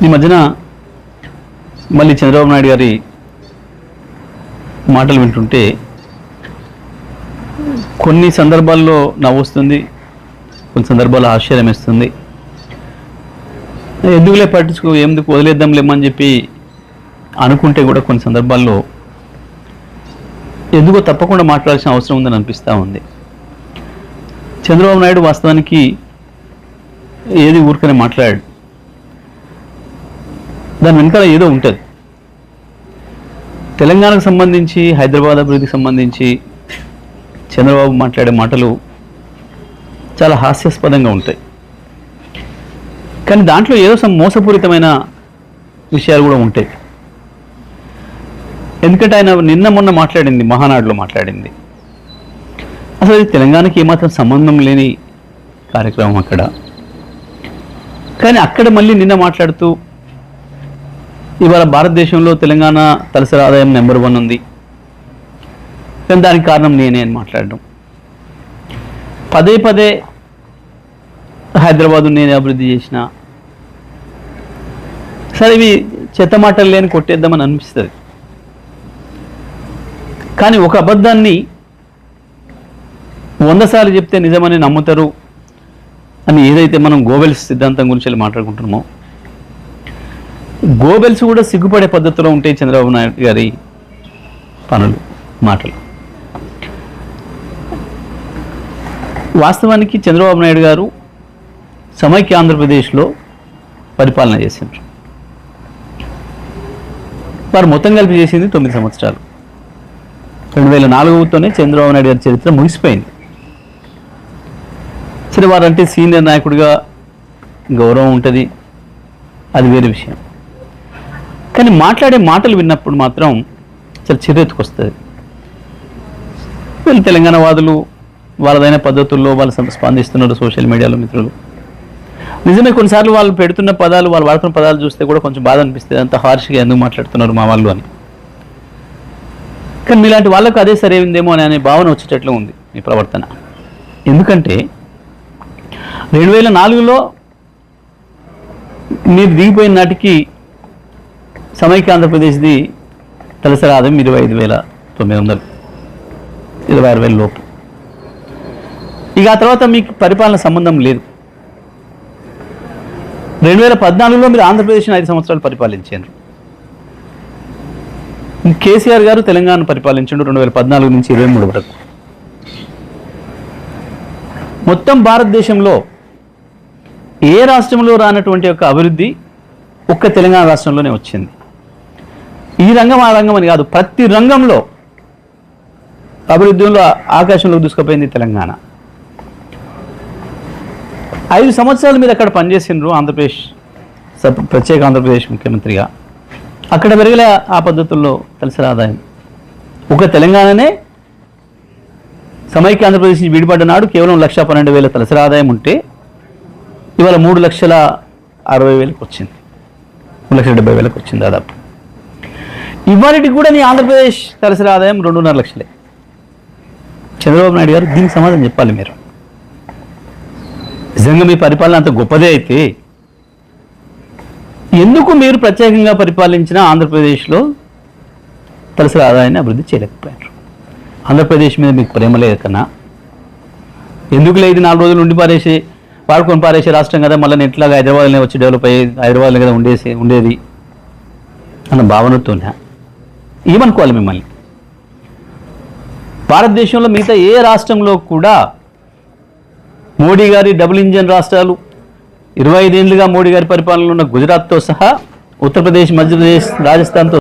ఈ మధ్యన మళ్ళీ చంద్రబాబు నాయుడు గారి మాటలు వింటుంటే కొన్ని సందర్భాల్లో నవ్వొస్తుంది, కొన్ని సందర్భాల్లో ఆశ్చర్యం వేస్తుంది. ఎందుకులే పట్టించుకో, ఎందుకు వదిలేద్దాంలేమని చెప్పి అనుకుంటే కూడా కొన్ని సందర్భాల్లో ఎందుకో తప్పకుండా మాట్లాడాల్సిన అవసరం ఉందని అనిపిస్తూ ఉంది. చంద్రబాబు నాయుడు వాస్తవానికి ఏది ఊరికనే మాట్లాడాడు, దాని వెనకాల ఏదో ఉంటుంది. తెలంగాణకు సంబంధించి, హైదరాబాద్ అభివృద్ధికి సంబంధించి చంద్రబాబు మాట్లాడే మాటలు చాలా హాస్యాస్పదంగా ఉంటాయి. కానీ దాంట్లో ఏదో మోసపూరితమైన విషయాలు కూడా ఉంటాయి. ఎందుకంటే ఆయన నిన్న మొన్న మాట్లాడింది, మహానాడులో మాట్లాడింది, అసలు అది తెలంగాణకి ఏమాత్రం సంబంధం లేని కార్యక్రమం అక్కడ. కానీ అక్కడ మళ్ళీ నిన్న మాట్లాడుతూ ఇవాళ భారతదేశంలో తెలంగాణ తలసరి ఆదాయం నెంబర్ 1 ఉంది, కానీ దానికి కారణం నేనే అని మాట్లాడడం. పదే పదే హైదరాబాదు నేనే అభివృద్ధి చేసిన. సరే, ఇవి చెత్త మాటలు లేని కొట్టేద్దామని అనిపిస్తుంది. కానీ ఒక అబద్ధాన్ని 100 సార్లు చెప్తే నిజమని నమ్ముతారు అని ఏదైతే మనం గోబెల్స్ సిద్ధాంతం గురించి మాట్లాడుకుంటున్నామో, గోబెల్స్ కూడా సిగ్గుపడే పద్ధతిలో ఉంటాయి చంద్రబాబు నాయుడు గారి పనులు, మాటలు. వాస్తవానికి చంద్రబాబు నాయుడు గారు సమైక్య ఆంధ్రప్రదేశ్లో పరిపాలన చేసిండ్రు. వారు మొత్తం కలిపి చేసింది 9 సంవత్సరాలు. 2004తోనే చంద్రబాబు నాయుడు గారి చరిత్ర ముగిసిపోయింది. సరే, వారంటే సీనియర్ నాయకుడిగా గౌరవం ఉంటుంది, అది వేరే విషయం. కానీ మాట్లాడే మాటలు విన్నప్పుడు మాత్రం చాలా చిరెత్తుకొస్తుంది. వీళ్ళు తెలంగాణ వాదులు వాళ్ళదైన పద్ధతుల్లో వాళ్ళు స్పందిస్తున్నారు సోషల్ మీడియాలో. మిత్రులు, నిజమే, కొన్నిసార్లు వాళ్ళు పెడుతున్న పదాలు, వాళ్ళు వాడుతున్న పదాలు చూస్తే కూడా కొంచెం బాధ అనిపిస్తుంది. అంత హార్ష్గా ఎందుకు మాట్లాడుతున్నారు మా వాళ్ళు అని. కానీ మీలాంటి వాళ్ళకు అదే సరైందేమో అనే భావన వచ్చేటట్లు ఉంది మీ ప్రవర్తన. ఎందుకంటే 2004లో మీరు దిగిపోయిన నాటికి సమైక్య ఆంధ్రప్రదేశ్ది తలసరి ఆదాయం 25,900, 26,000 లోపు. ఇక ఆ తర్వాత మీకు పరిపాలన సంబంధం లేదు. 2014లో మీరు ఆంధ్రప్రదేశ్ని 5 సంవత్సరాలు పరిపాలించారు. కేసీఆర్ గారు తెలంగాణ పరిపాలించాడు 2014 నుంచి 23 వరకు. మొత్తం భారతదేశంలో ఏ రాష్ట్రంలో రానటువంటి యొక్క అభివృద్ధి ఒక్క తెలంగాణ రాష్ట్రంలోనే వచ్చింది. ఈ రంగం ఆ రంగం అని కాదు, ప్రతి రంగంలో అభివృద్ధిలో ఆకాశంలోకి దూసుకుపోయింది తెలంగాణ. 5 సంవత్సరాలు మీరు అక్కడ పనిచేసినారు ఆంధ్రప్రదేశ్, ప్రత్యేక ఆంధ్రప్రదేశ్ ముఖ్యమంత్రిగా. అక్కడ పెరిగిన ఆ పద్ధతుల్లో తలసరి ఆదాయం ఒక తెలంగాణనే సమైక్య ఆంధ్రప్రదేశ్ నుంచి విడిపడ్డ నాడు కేవలం 1,12,000 తలసరి ఆదాయం ఉంటే ఇవాళ 3,60,000 వచ్చింది, 3,70,000 వచ్చింది దాదాపు. ఇవాళకి కూడా నీ ఆంధ్రప్రదేశ్ తలసరి ఆదాయం 2.5 లక్షలే. చంద్రబాబు నాయుడు గారు దీనికి సమాధానం చెప్పాలి. మీరు నిజంగా మీ పరిపాలన అంత గొప్పదే అయితే ఎందుకు మీరు ప్రత్యేకంగా పరిపాలించిన ఆంధ్రప్రదేశ్లో తలసరి ఆదాయాన్ని అభివృద్ధి చేయలేకపోయారు? ఆంధ్రప్రదేశ్ మీద మీకు ప్రేమ లేదు కన్నా ఎందుకు లేదు? 4 రోజులు ఉండి వాడుకొని పారేసే రాష్ట్రం కదా, మళ్ళీ ఎట్లాగా హైదరాబాద్లోనే వచ్చి డెవలప్ అయ్యి హైదరాబాద్లో కదా ఉండేది అన్న భావనతోనే ఏమనుకోవాలి మిమ్మల్ని? భారతదేశంలో మిగతా ఏ రాష్ట్రంలో కూడా మోడీ గారి డబుల్ ఇంజన్ రాష్ట్రాలు 25 ఏళ్ళుగా మోడీ గారి పరిపాలనలో ఉన్న గుజరాత్తో సహా, ఉత్తరప్రదేశ్, మధ్యప్రదేశ్, రాజస్థాన్తో